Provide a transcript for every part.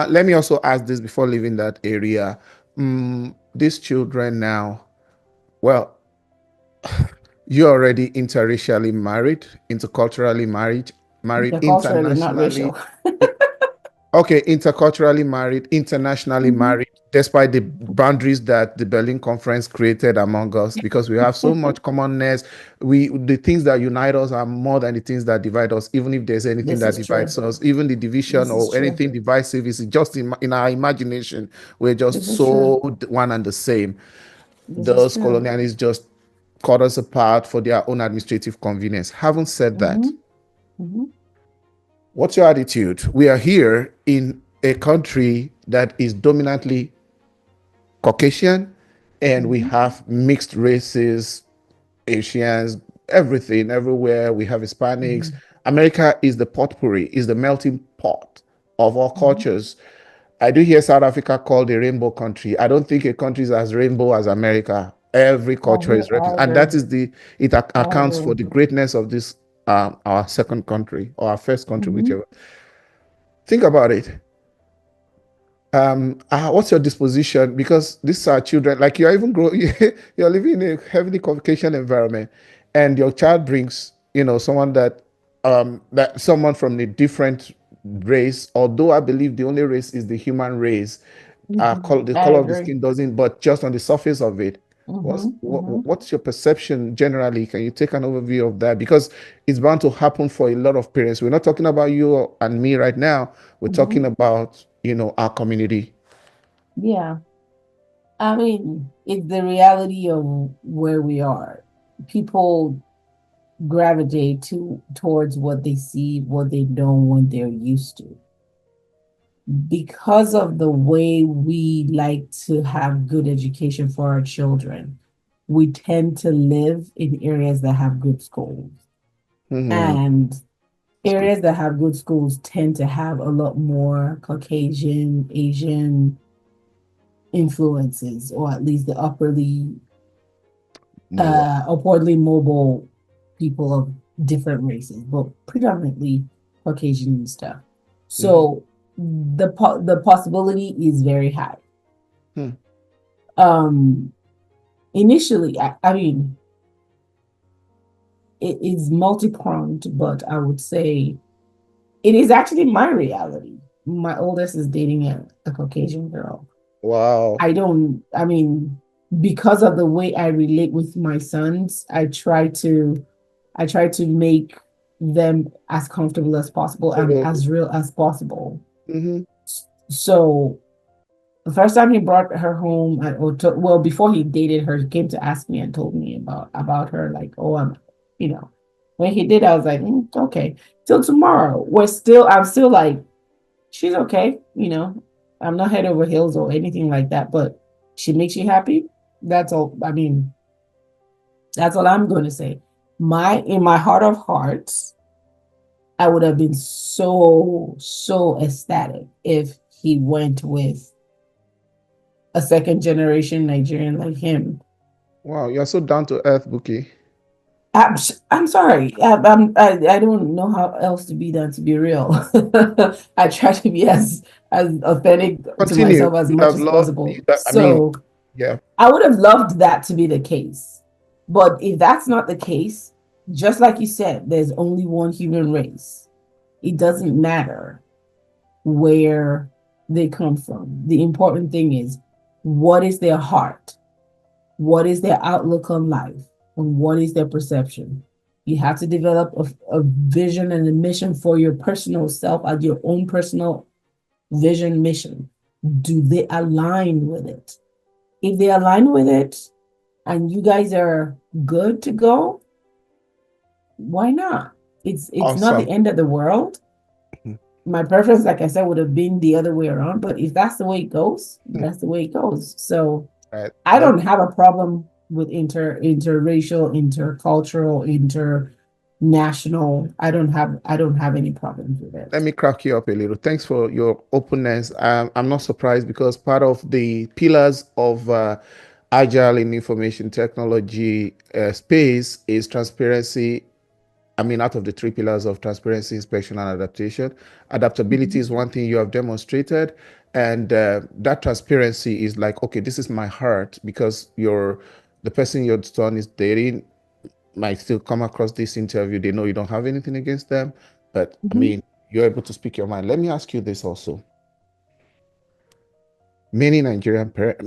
Let me also ask this before leaving that area. These children now, well, you're already interracially married, interculturally married Interculturally, not internationally. racial. Okay, interculturally married, internationally Mhm. married, despite the boundaries that the Berlin Conference created among us, because we have so much commonness. The things that unite us are more than the things that divide us, even if there's anything This that is true. divides us, even the division This is or true. anything divisive is just in our imagination. We're just This is true. so one and the same. This is Those true. colonialists just cut us apart for their own administrative convenience. Having said that, Hmm. Hmm. what's your attitude? We are here in a country that is dominantly Caucasian, and we Hmm. have mixed races, Asians, everything, everywhere. We have Hispanics. Hmm. America is the potpourri, is the melting pot of all Hmm. cultures. I do hear South Africa called a rainbow country. I don't think a country is as rainbow as America. Every culture is I represented, and agree. that is it I accounts for agree. the greatness of this our second country or our first country, Hmm. whichever. Think about it. What's your disposition? Because these are children, like you're even you're living in a heavily Caucasian environment, and your child brings, someone that someone from a different race. Although I believe the only race is the human race, Hmm. the I color of the agree. skin doesn't, but just on the surface of it. Hmm. Hmm. What's your perception generally? Can you take an overview of that? Because it's bound to happen for a lot of parents. We're not talking about you and me right now. We're talking Hmm. about, our community. Yeah. I mean, it's the reality of where we are. People gravitate towards what they see, what they don't, what they're used to. Because of the way we like to have good education for our children, we tend to live in areas that have good schools. Hmm. And That's good. areas that have good schools tend to have a lot more Caucasian, Asian influences, or at least the More. upwardly mobile people of different races, but predominantly Caucasian and stuff. Hmm. So the possibility is very high. Hmm. Um, Initially, I mean, it is multi-pronged, but I would say it is actually my reality. My oldest is dating a Caucasian girl. Wow. I mean, because of the way I relate with my sons, I try to make them as comfortable as possible and as real as possible. Hmm. So the first time he brought her home, well, before he dated her, he came to ask me and told me about her. Like, oh, you know, when he did, I was like, okay. Till tomorrow, I'm still like, she's okay. I'm not head over heels or anything like that, but she makes you happy. That's all. I mean, that's all I'm going to say. In my heart of hearts, I would have been so ecstatic if he went with a second generation Nigerian like him. Wow. You're so down to earth, Bookie. I'm sorry. I don't know how else to be than to be real. I try to be as authentic to Continue. myself as You much have as loved. possible. I mean, So yeah. I would have loved that to be the case. But if that's not the case, just like you said, there's only one human race. It doesn't matter where they come from. The important thing is, what is their heart? What is their outlook on life? And what is their perception? You have to develop a vision and a mission for your personal self as your own personal vision mission. Do they align with it? If they align with it and you guys are good to go, why not? It's not the Awesome. end of the world. My preference, like I said, would have been the other way around. But if that's the way it goes, that's the way it goes. So Right. I don't have a problem with interracial, intercultural, international. I don't have any problems with Let it. me crack you up a little. Thanks for your openness. I'm not surprised because part of the pillars of agile in information technology space is transparency I mean, out of the three pillars of transparency, inspection, and adaptation, adaptability Mhm. is one thing you have demonstrated. And that transparency is like, okay, this is my heart, because the person your son is dating might still come across this interview. They know you don't have anything against them, but I Mhm. mean, you're able to speak your mind. Let me ask you this also. Many Nigerian parents,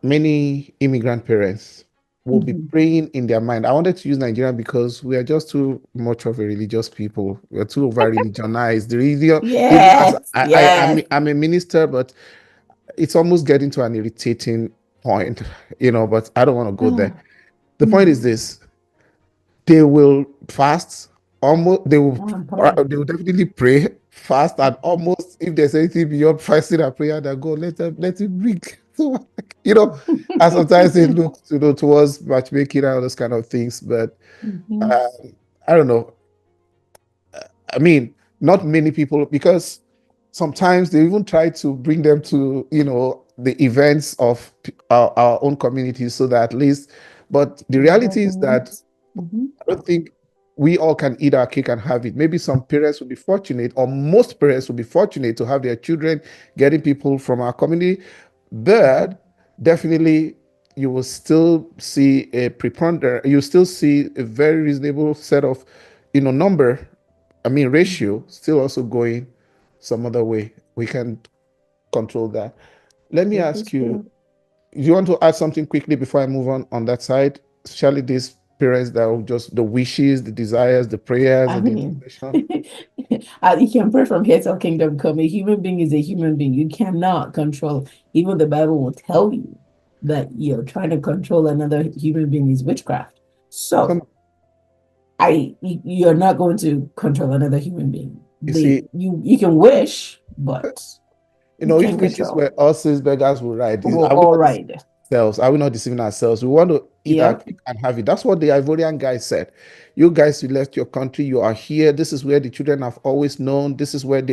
many immigrant parents will be Mhm. praying in their mind. I wanted to use Nigeria because we are just too much of a religious people. We're too over religionized. The religion, even as Yes, I'm, yes. I'm a minister, but it's almost getting to an irritating point, but I don't want to go there. The point is Mhm. this: they will fast, almost And pray. they will definitely pray, fast, and almost if there's anything beyond fasting and prayer, that God let it bring. So, you know, and sometimes they look towards matchmaking and all those kind of things. But Mhm. uh, I don't know. I mean, not many people, because sometimes they even try to bring them to, the events of our own communities, so that at least, but the reality is that Resonate. Mhm. I don't think we all can eat our cake and have it. Maybe some parents will be fortunate, or most parents will be fortunate to have their children getting people from our community. Mhm. But definitely, you will still see a preponderant, you still see a very reasonable set of, number, I mean, ratio, Mhm. still also going some other way. We can control that. Let me This ask is you, true. do you want to add something quickly before I move on that side? Especially these parents that will just the wishes, the desires, the prayers, I and the mean, intercession. you can pray from here till kingdom come. A human being is a human being. You cannot control. Even the Bible will tell you that you're trying to control another human being is witchcraft. So Some, you're not going to control another human being. you see, You can wish, but you if can't wishes were control. horses, beggars will ride. Well, Are we all not deceiving right. ourselves? Are we not deceiving ourselves? We want to eat our Yep. cake and have it. That's what the Ivorian guy said. You guys, you left your country. You are here. This is where the children have always known. This is where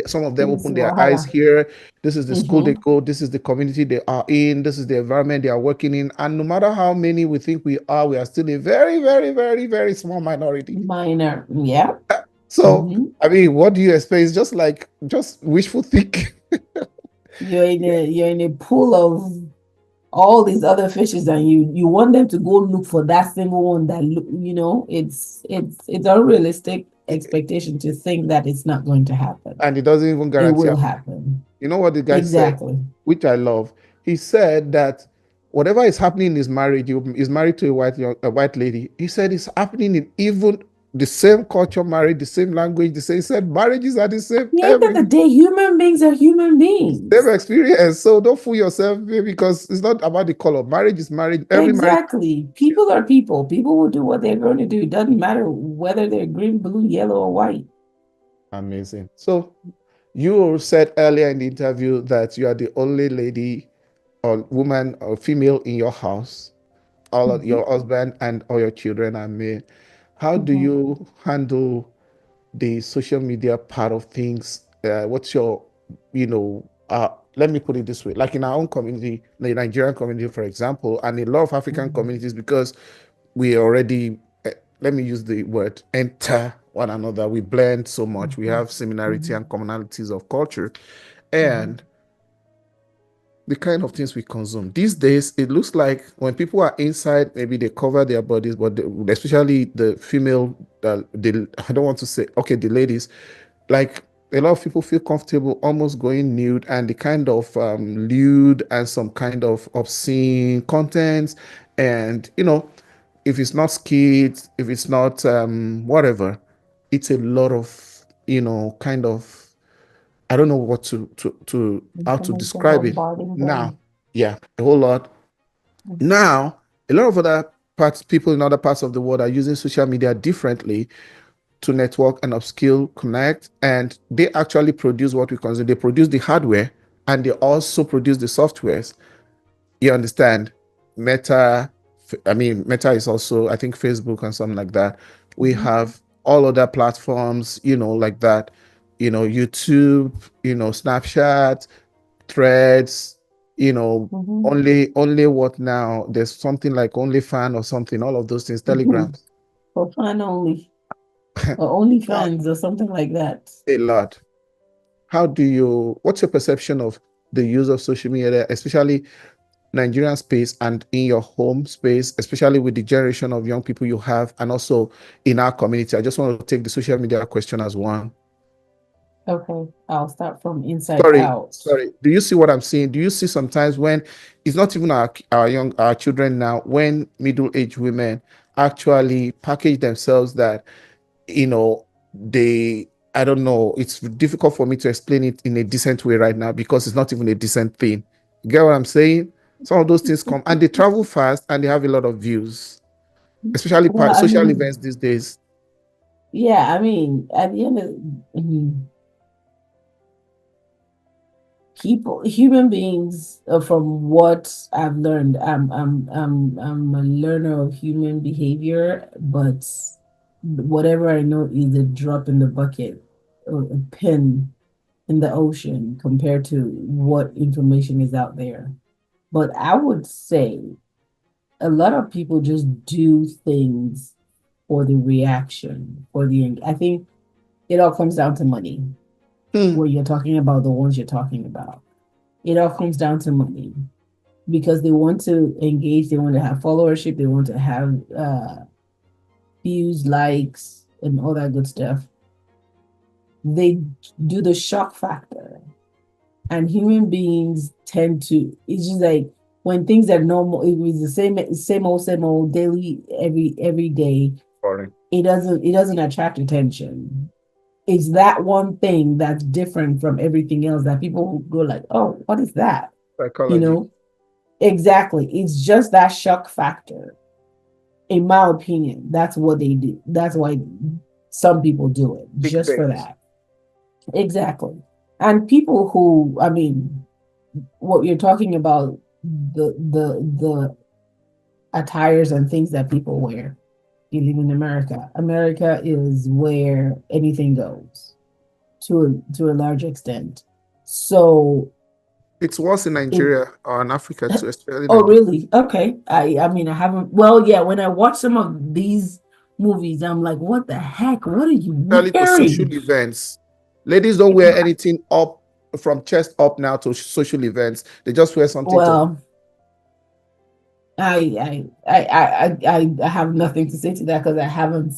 some of them It's open their eyes Wahala. here. This is the school they Mm-hmm. go. This is the community they are in. This is the environment they are working in. And no matter how many we think we are still a very, very, very, very small minority. Minor. Yep. So, Mm-hmm. I mean, what do you expect? It's just wishful thinking. You're in a pool of all these other fishes, and you want them to go look for that single one that look. It's unrealistic expectation to think that it's not going to happen. And it doesn't even It guarantee. will happen. You know what the guy said, Exactly. which I love? He said that whatever is happening in his marriage, he's married to a white lady. He said it's happening in even the same culture, married, the same language, the same. He said marriages are the same, The end of every the day, human beings are human same beings. experience. So don't fool yourself, baby, because it's not about the color. Marriage is marriage. Every marriage. Exactly. People are people. People will do what they're going to do. It doesn't matter whether they're green, blue, yellow, or white. Amazing. So you said earlier in the interview that you are the only lady or woman or female in your house. All of Mhm. your husband and all your children are male. How do Mhm. you handle the social media part of things? What's your, let me put it this way, like in our own community, the Nigerian community, for example, and a lot of African Mhm. communities, because we already, let me use the word, enter one another. We blend so much. We Mhm. have similarity Mhm. and commonalities of culture. Mhm. And the kind of things we consume. These days, it looks like when people are inside, maybe they cover their bodies, but especially the female, I don't want to say, okay, the ladies, like a lot of people feel comfortable almost going nude, and the kind of lewd and some kind of obscene contents. And, if it's not skits, if it's not whatever, it's a lot of, kind of, I don't know what to how to Information describe it. bombarding Now, them. yeah, a whole lot. Now, a lot of other parts, people in other parts of the world are using social media differently to network and upskill, connect, and they actually produce what we consider. They produce the hardware and they also produce the softwares. You understand? Meta, I mean, Meta is also, I think, Facebook and something like that. We Mhm. have all other platforms, like that, YouTube, Snapchat, Threads, Mhm. only what now? There's something like OnlyFan or something, all of those things, Telegram. For fun only. or How- OnlyFans or something like that. a lot. What's your perception of the use of social media, especially Nigerian space and in your home space, especially with the generation of young people you have, and also in our community? I just want to take the social media question as one. Okay, I'll start from inside Sorry, out. sorry. Do you see what I'm saying? Do you see sometimes when it's not even our children now, when middle-aged women actually package themselves that, you know, they I don't know, it's difficult for me to explain it in a decent way right now because it's not even a decent thing. You get what I'm saying? Some of those things come and they travel fast and they have a lot of views, especially Well, I social mean, events these days. yeah, I mean, at the end of people, human beings, from what I've learned, I'm a learner of human behavior, but whatever I know is a drop in the bucket or a pin in the ocean compared to what information is out there. But I would say a lot of people just do things for the reaction, I think it all comes down to money, Hmm. where you're talking about the ones you're talking about. It all comes down to money because they want to engage, they want to have followership, they want to have views, likes, and all that good stuff. They do the shock factor. And human beings tend to, it's just like when things are normal, it was the same old daily, every day, Boring. it doesn't attract attention. It's that one thing that's different from everything else that people go like, oh, what is that? You Psychology. know, exactly. It's just that shock factor. In my opinion, that's what they do. That's why some people do it, Big just for things. that. Exactly. And people who, I mean, what you're talking about, the attires and things that people wear. You live in America. America is where anything goes to a large extent. So, It's worse in it, Nigeria or in Africa too, especially oh Nigeria. really? Okay. I mean I haven't. Well, yeah. When I watch some of these movies, I'm like, what the heck? What are you Especially to social wearing? events. Ladies don't wear anything up from chest up now to social events. They just wear something to. Well, I have nothing to say to that because I haven't.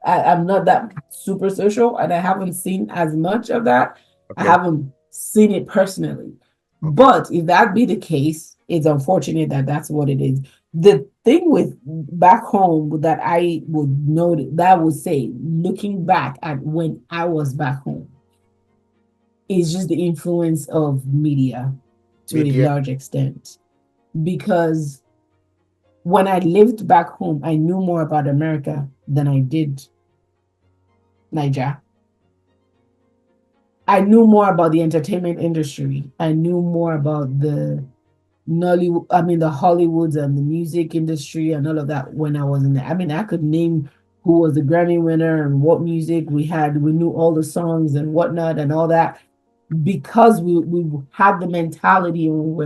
I'm not that super social, and I haven't seen as much of that. I Okay. haven't seen it personally. Okay. But if that be the case, it's unfortunate that that's what it is. The thing with back home that I would note that I would say, looking back at when I was back home, is just the influence of media to a Media. large extent. Because when I lived back home, I knew more about America than I did Nigeria. I knew more about the entertainment industry. I knew more about the Nollywood, I mean the Hollywoods and the music industry and all of that when I was in there. I mean, I could name who was the Grammy winner and what music we had. We knew all the songs and whatnot and all that because we had the mentality and we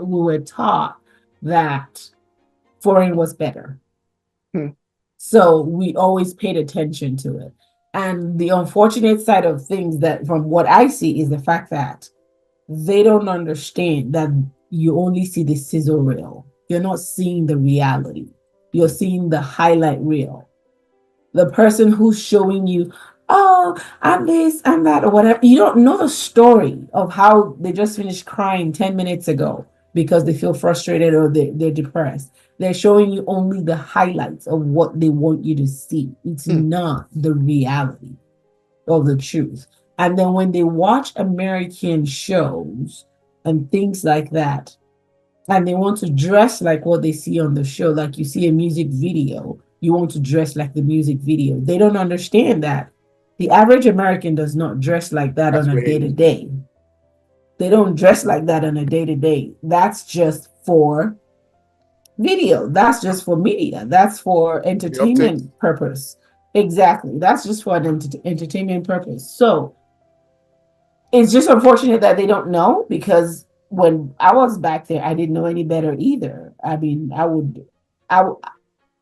were taught that foreign was better. Hmm. So we always paid attention to it. And the unfortunate side of things that from what I see is the fact that they don't understand that you only see the sizzle reel. You're not seeing the reality. You're seeing the highlight reel. The person who's showing you, oh, I'm this, I'm that, or whatever. You don't know the story of how they just finished crying 10 minutes ago because they feel frustrated or they're depressed. They're showing you only the highlights of what they want you to see. It's Hmm. not the reality of the truth. And then when they watch American shows and things like that, and they want to dress like what they see on the show, like you see a music video, you want to dress like the music video. They don't understand that the average American does not dress like that That's on a where day to day. They don't dress like that on a day to day. That's just for video. That's just for media. That's for the optics. entertainment purpose. Exactly. That's just for an entertainment purpose. So it's just unfortunate that they don't know because when I was back there, I didn't know any better either. I mean, I,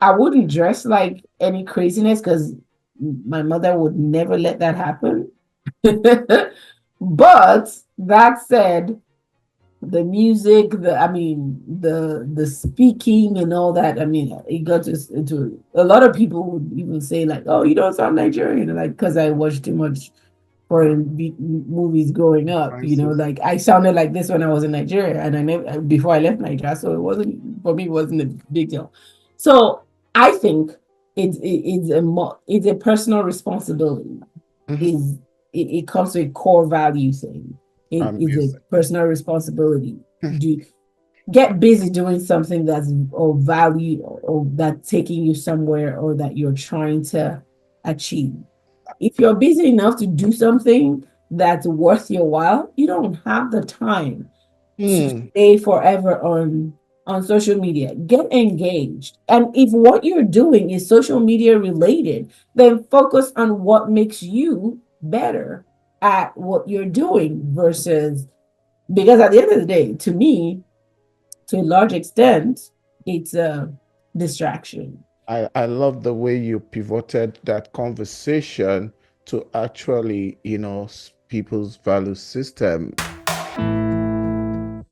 I wouldn't dress like any craziness because my mother would never let that happen. But that said, the music, the speaking and all that. I mean, it got to a lot of people would even say like, "Oh, you don't sound Nigerian," like because I watched too much foreign movies growing up. I see. Like I sounded like this when I was in Nigeria, and I never before I left Nigeria, so it wasn't for me. It wasn't a big deal. So I think it's a personal responsibility. Mhm. Is it comes to a core value thing. It is a Amazing. personal responsibility. Do get busy doing something that's of value, or that's taking you somewhere, or that you're trying to achieve. If you're busy enough to do something that's worth your while, you don't have the time to Hmm. stay forever on social media. Get engaged. And if what you're doing is social media related, then focus on what makes you better at what you're doing versus, because at the end of the day, to me, to a large extent, it's a distraction. I love the way you pivoted that conversation to actually, people's value system.